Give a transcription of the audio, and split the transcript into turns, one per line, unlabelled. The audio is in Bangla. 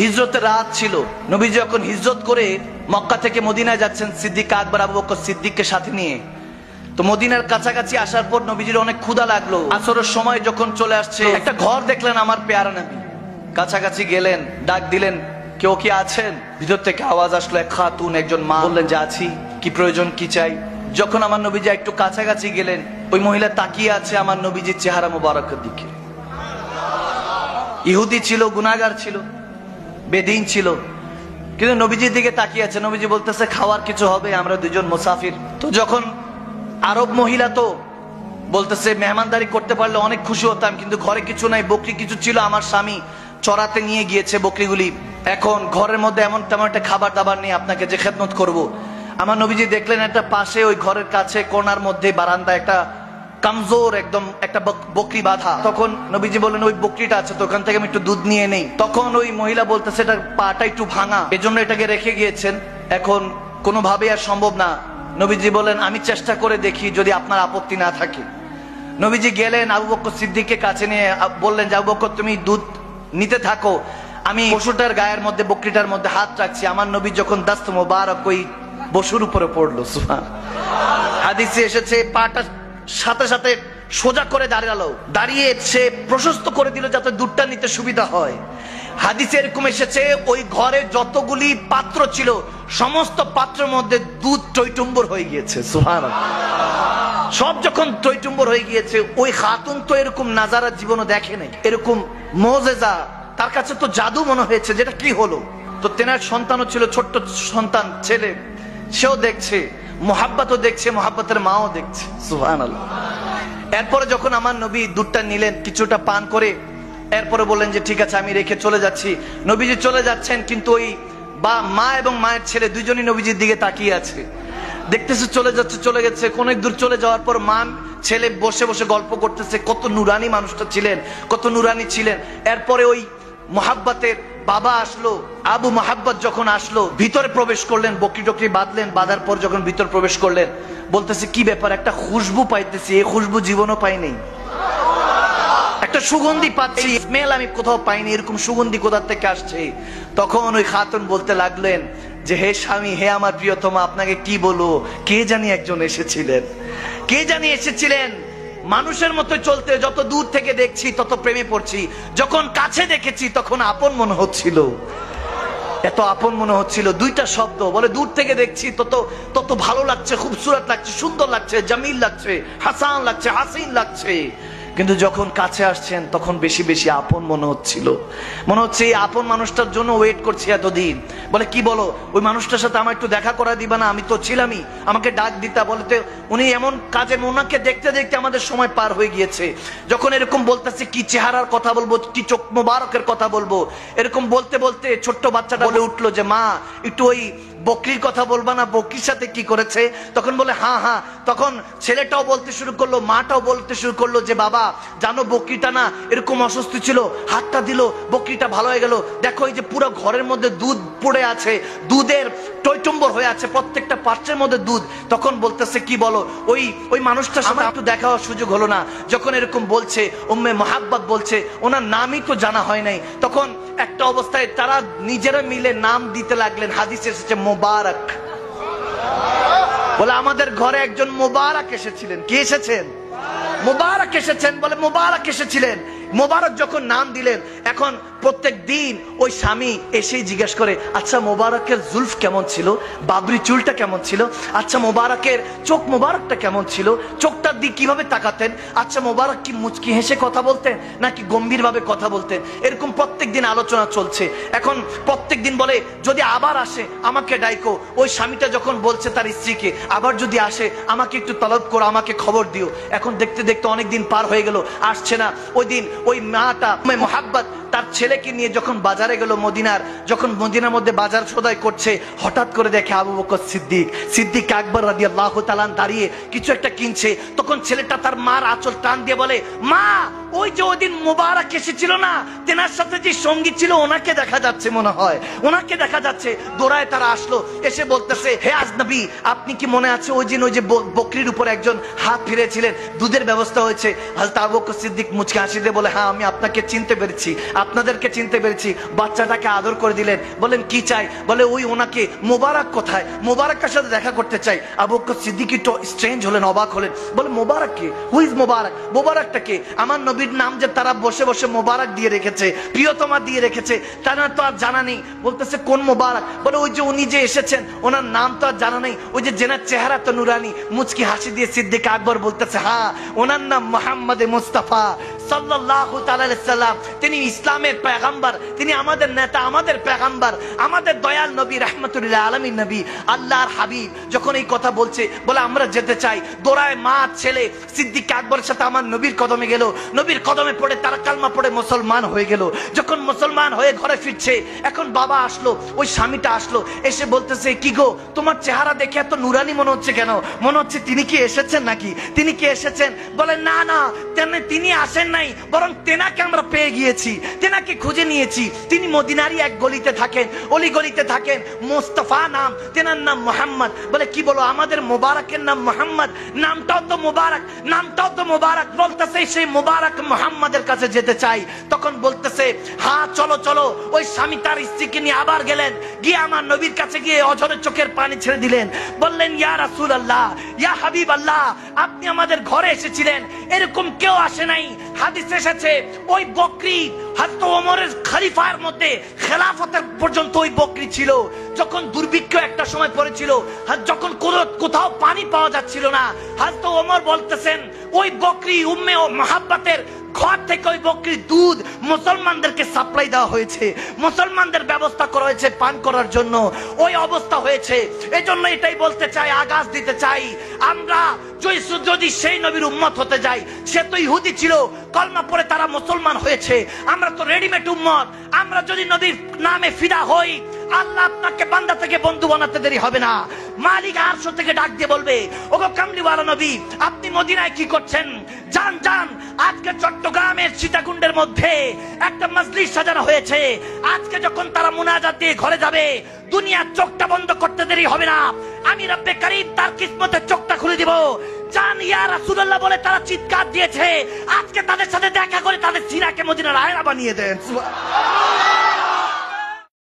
হিজরতের রাত ছিল। নবীজি যখন হিজরত করে মক্কা থেকে মদিনায় যাচ্ছেন সিদ্দিক আকবর আবু বকর সিদ্দিককে সাথে নিয়ে, তো মদিনার কাছাকাছি আসার পর নবীজির অনেক ক্ষুধা লাগলো। আসরের সময় যখন চলে আসছে, একটা ঘর দেখলেন আমার পেয়ারা নবী। কাছাকাছি গেলেন, ডাক দিলেন, কেউ কি আছেন? ভিতর থেকে আওয়াজ আসলো, এক খাতুন, একজন মা। বললেন যে আছি, কি প্রয়োজন, কি চাই? যখন আমার নবীজি একটু কাছাকাছি গেলেন, ওই মহিলা তাকিয়ে আছে আমার নবীজির চেহারা মুবারকের দিকে। ইহুদি ছিল, গুনাহগার ছিল, বেদিন ছিল, কিন্তু নবীজির দিকে তাকিয়ে আছে। নবীজি বলতেছে খাওয়ার কিছু হবে, আমরা দুজন মুসাফির। তো যখন আরব মহিলা, তো বলতেছে মেহমানদারি করতে পারলে অনেক খুশি হতাম, কিন্তু ঘরে কিছু নাই, বকরি কিছু ছিল, আমার স্বামী চড়াতে নিয়ে গিয়েছে বকরিগুলি, এখন ঘরের মধ্যে এমন তেমন একটা খাবার দাবার নেই, আপনাকে যে খেদমত করব। আমার নবীজি দেখলেন একটা পাশে, ওই ঘরের কাছে কোণার মধ্যে বারান্দা, একটা কামজোর একদম একটা বকরি বাঁধা। তখন নবীজি বললেন ওই বকরিটা আছে তো, ওখান থেকে আমি একটু দুধ নিয়ে নেই। তখন ওই মহিলা বলতেছে এটার পাটা একটু ভাঙা, এজন্য এটাকে রেখে গিয়েছেন, এখন কোনোভাবেই আর সম্ভব না। নবীজি বলেন আমি চেষ্টা করে দেখি, যদি আপনার আপত্তি না থাকে। নবীজি গেলেন, আবু বকর সিদ্দিককে কাছে নিয়ে বললেন যে আবু বকর তুমি দুধ নিতে থাকো, আমি পশুটার গায়ের মধ্যে, বকরিটার মধ্যে হাত রাখছি। আমার নবী যখন দাস্ত মোবারক ওই পশুর উপরে পড়লো, সুবহান, হাদিসে এসেছে পাটা সাথে সাথে সোজা করে দাঁড়ালো, দাঁড়িয়ে সে প্রশস্ত করে দিল যাতে দুধটা নিতে সুবিধা হয়। হাদিসে এরকম এসেছে ওই ঘরে যতগুলি পাত্র ছিল সমস্ত পাত্রের মধ্যে দুধ টইটুম্বর হয়ে গিয়েছে, সুবহানাল্লাহ। সব যখন টইটুম্বর হয়ে গিয়েছে, ওই খাতুন তো এরকম নাজারা জীবনও দেখে নাই, এরকম মুজিজা তার কাছে তো জাদু মনে হয়েছে, যেটা কি হলো। তো তেনার সন্তানও ছিল, ছোট্ট সন্তান ছেলে, সেও দেখছে, মোহাব্বতও দেখছে, মোহাব্বতের মাও দেখছে, সুবহানাল্লাহ। এরপরে যখন আমার নবী দুধটা নিলেন, কিছুটা পান করে এরপরে বললেন যে ঠিক আছে আমি রেখে চলে যাচ্ছি। নবীজি চলে যাচ্ছেন, কিন্তু ওই মা এবং মায়ের ছেলে দুইজনই নবীজির দিকে তাকিয়ে আছে, দেখতেছে চলে যাচ্ছে, চলে গেছে। অনেক দূর চলে যাওয়ার পর মা ছেলে বসে বসে গল্প করতেছে, কত নুরানি মানুষটা ছিলেন, কত নুরানি ছিলেন। এরপরে ওই মোহাব্বতের বাবা আসলো, আবু মোহাব্বত যখন আসলো, ভিতরে প্রবেশ করলেন, বকরি টকরি বাঁধলেন, বাঁধার পর যখন ভিতর প্রবেশ করলেন, বলতেছে কি ব্যাপার, একটা খুশবু পাইতেছি, এই খুশবু জীবনও পাইনি, একটা সুগন্ধি পাচ্ছি, স্মেল আমি কোথাও পাইনি, এরকম সুগন্ধি কোথা থেকে আসছে। তখন ওই খাতুন বলতে লাগলেন যে হে স্বামী, হে আমার প্রিয়তমা, আপনাকে কি বলবো, কে জানি একজন এসেছিলেন, কে জানি এসেছিলেন। মানুষের মতো চলতে, যত দূর থেকে দেখছি তত প্রেমে পড়ছি, যখন কাছে দেখেছি তখন আপন মনে হচ্ছিল, এত আপন মনে হচ্ছিল। দুইটা শব্দ বলে, দূর থেকে দেখছি তত তত ভালো লাগছে, খুবসুরত লাগছে, সুন্দর লাগছে, জামিল লাগছে, হাসান লাগছে, হাসিন লাগছে, কিন্তু যখন কাছে আসছেন তখন বেশি বেশি আপন মনে হচ্ছিল। মনে হচ্ছে এই আপন মানুষটার জন্য ওয়েট করছি এতদিন। বলে কি বলো, ওই মানুষটার সাথে আমার একটু দেখা করা দিবা না? আমি তো ছিলামই, আমাকে ডাক দিতা। বলতে উনি এমন কাজে, ওনাকে দেখতে দেখতে আমাদের সময় পার হয়ে গিয়েছে। যখন এরকম বলতেছে, কি চেহারার কথা বলবো, কি চোখ মোবারকের কথা বলবো, এরকম বলতে বলতে ছোট্ট বাচ্চাটা বলে উঠলো যে মা একটু ওই বকরির কথা বলবা না, বকরির সাথে কি করেছে? তখন বলে হ্যাঁ হ্যাঁ। তখন ছেলেটাও বলতে শুরু করলো, মাটাও বলতে শুরু করলো যে বাবা জানো বকরিটা না এরকম অসুস্থ ছিল, হাতটা দিল, বকরিটা ভালো হয়ে গেল, দেখো এই যে পুরো ঘরের মধ্যে দুধ পড়ে আছে, দুধের টইটম্বর হয়ে আছে, প্রত্যেকটা পাত্রের মধ্যে দুধ। তখন বলতেছে কি বলো, ওই মানুষটার সাথে একটু দেখা হওয়ার সুযোগ হলো না? যখন এরকম বলছে, উম্মে মোহাব্বত বলছে, ওনার নামই তো জানা হয় নাই। তখন একটা অবস্থায় তারা নিজেরা মিলে নাম দিতে লাগলেন। হাদিসে এসেছে মোবারক, বলে আমাদের ঘরে একজন মোবারক এসেছিলেন। কি এসেছেন? মোবারক এসেছেন। বলে মোবারক এসেছিলেন। মোবারক যখন নাম দিলেন, এখন প্রত্যেক দিন ওই স্বামী এসেই জিজ্ঞেস করে, আচ্ছা মোবারকের জুলফ কেমন ছিল, বাবরি চুলটা কেমন ছিল, আচ্ছা মোবারকের চোখ মোবারকটা কেমন ছিল, চোখটার দিক কিভাবে তাকাতেন, আচ্ছা মোবারক কি মুচকি হেসে কথা বলতেন নাকি গম্ভীর ভাবে কথা বলতেন। এরকম প্রত্যেক দিন আলোচনা চলছে। এখন প্রত্যেক দিন বলে যদি আবার আসে আমাকে ডাইকো। ওই স্বামীটা যখন বলছে তার স্ত্রীকে, আবার যদি আসে আমাকে একটু তলব করো, আমাকে খবর দিও। এখন দেখতে দেখতে অনেক দিন পার হয়ে গেল, আসছে না। ওই দিন ওই মাটা মোহাব্বত তার ছেলেকে নিয়ে যখন বাজারে গেল মদিনার, যখন মদিনার মধ্যে বাজার সদাই করছে, হঠাৎ করে দেখে আবু বকর সিদ্দিক আকবর রাদিয়াল্লাহু তাআলা দাঁড়িয়ে কিছু একটা কিনছে। তখন ছেলেটা তার মার আঁচল টান দিয়ে বলে, মা ওই যে ওই দিন মোবারক এসেছিল না, তেনার সাথে যে সঙ্গী ছিল ওনাকে দেখা যাচ্ছে, মনে হয় ওনাকে দেখা যাচ্ছে। দৌড়ায় তারা আসলো, এসে বলতেছে হে আজনবী, আপনি কি মনে আছে ওই দিন ওই যে বকরির উপর একজন হাত ফিরেছিলেন, দুধের ব্যবস্থা হয়েছে? হযরত আবু বকর সিদ্দিক মুচকি হাসি দিয়ে বলে, বলে হ্যাঁ আমি আপনাকে চিনতে পেরেছি, আপনাদেরকে চিনতে পেরেছি। বাচ্চাটাকে আদর করে দিলেন, বলেন কি চাই? বলে ওই ওনাকে মোবারক কোথায়, মোবারকের সাথে দেখা করতে চাই। আবু বকর সিদ্দিক একটু স্ট্রেঞ্জ হলেন, অবাক হলেন, বলে মোবারক কে? হু ইজ মোবারক? মোবারকটা কে? আমার নবীর নাম যে তারা বসে বসে মোবারক দিয়ে রেখেছে, প্রিয়তমা দিয়ে রেখেছে, তারা তো আর জানা নেই। বলতেছে কোন মোবারক? বলে ওই যে উনি যে এসেছেন ওনার নাম তো আর জানা নেই, ওই যে জেনার চেহারা তো নুরানি। মুচকি হাসি দিয়ে সিদ্দিক আকবর বলতেছে হ্যাঁ ওনার নাম মুহাম্মদ মুস্তাফা সাল্লাল্লাহু তাআলা আলাইহি সাল্লাম। তিনি ইসলামের পয়গম্বর, তিনি আমাদের নেতা, আমাদের পয়গম্বর, আমাদের দয়াল নবী, রাহমাতুল আলামিন নবী, আল্লাহর হাবিব। যখন এই কথা বলছে, বলে আমরা যেতে চাই, দৌড়ায় মা ছেলে সিদ্দিক আকবরের সাথে আমার নবীর কদমে গেল। নবীর কদমে পড়ে তারা কালমা পড়ে মুসলমান হয়ে গেল। যখন মুসলমান হয়ে ঘরে ফিরছে, এখন বাবা আসলো, ওই স্বামীটা আসলো, এসে বলতেছে কি গো তোমার চেহারা দেখে এত নুরানি মনে হচ্ছে কেন? মনে হচ্ছে তিনি কি এসেছেন নাকি? তিনি কি এসেছেন? বলে না না তিনি আসেন নাই, বরং তেনাকে আমরা পেয়ে গিয়েছি, তেনাকে খুঁজে নিয়েছি। তিনি মদিনারই এক গলিতে থাকেন, অলি গলিতে থাকেন, মুস্তাফা নাম, তেনার নাম মুহাম্মদ। বলে কি বলো, আমাদের মোবারকের নাম মুহাম্মদ, নামটাও তো মোবারক, নামটাও তো মোবারক। বলতেছে সেই মোবারক মুহাম্মাদের কাছে যেতে চাই। তখন বলতেছে হ্যাঁ চলো চলো। ওই স্বামী তার স্ত্রীকে নিয়ে আবার গেলেন, গিয়ে আমার নবীর কাছে গিয়ে অঝরে চোখের পানি ছেড়ে দিলেন, বললেন ইয়া রাসূলুল্লাহ, ইয়া হাবিবাল্লাহ, আপনি আমাদের ঘরে এসেছিলেন, এরকম কেউ আসে নাই। হাদিস এসেছে ওই বকরি হযরত ওমরের খলিফার মধ্যে খেলাফতের পর্যন্ত ওই বকরি ছিল। যখন দুর্ভিক্ষ একটা সময় পড়েছিল, যখন কোথাও পানি পাওয়া যাচ্ছিল না, হযরত ওমর বলতেছেন ওই বকরি উম্মে ও মুহাব্বতের ঘর থেকে ওই বকরির দুধ মুসলমানদেরকে সাপ্লাই দেওয়া হয়েছে, মুসলমানদের ব্যবস্থা করা হয়েছে পান করার জন্য। ওই অবস্থা হয়েছে। এজন্য এটাই বলতে চাই, আগাজ দিতে চাই, আমরা যদি সেই নবীর উম্মত হতে যাই, সে তো ইহুদি ছিল, কলমা পড়ে তারা মুসলমান হয়েছে, আমরা তো রেডিমেড উম্মত। আমরা যদি নবীর নামে ফিদা হই, আল্লাহ আপনাকে বান্দা থেকে বন্ধু বানাতে দেরি হবে না। মালিক আরশ থেকে ডাক দিয়ে বলবে ওগো কামলিওয়ালা নবী, আপনি মদিনায় কি করছেন? যান যান, আজকে চট্টগ্রামের সীতাকুণ্ডের মধ্যে একটা মজলিস সাজানো হয়েছে। আজকে যখন তারা মুনাজাত দিয়ে ঘরে যাবে, দুনিয়ার চোখটা বন্ধ করতে দেরি হবে না, আমি রব্বে কারীম তার কিসমতের চোখটা খুলে দিব। জান ইয়া রাসূলুল্লাহ বলে তারা চিৎকার দিয়েছে। আজকে তাদের সাথে দেখা করে তাদের সিনাকে মদিনার আয়না বানিয়ে দেন। সুবহানাল্লাহ।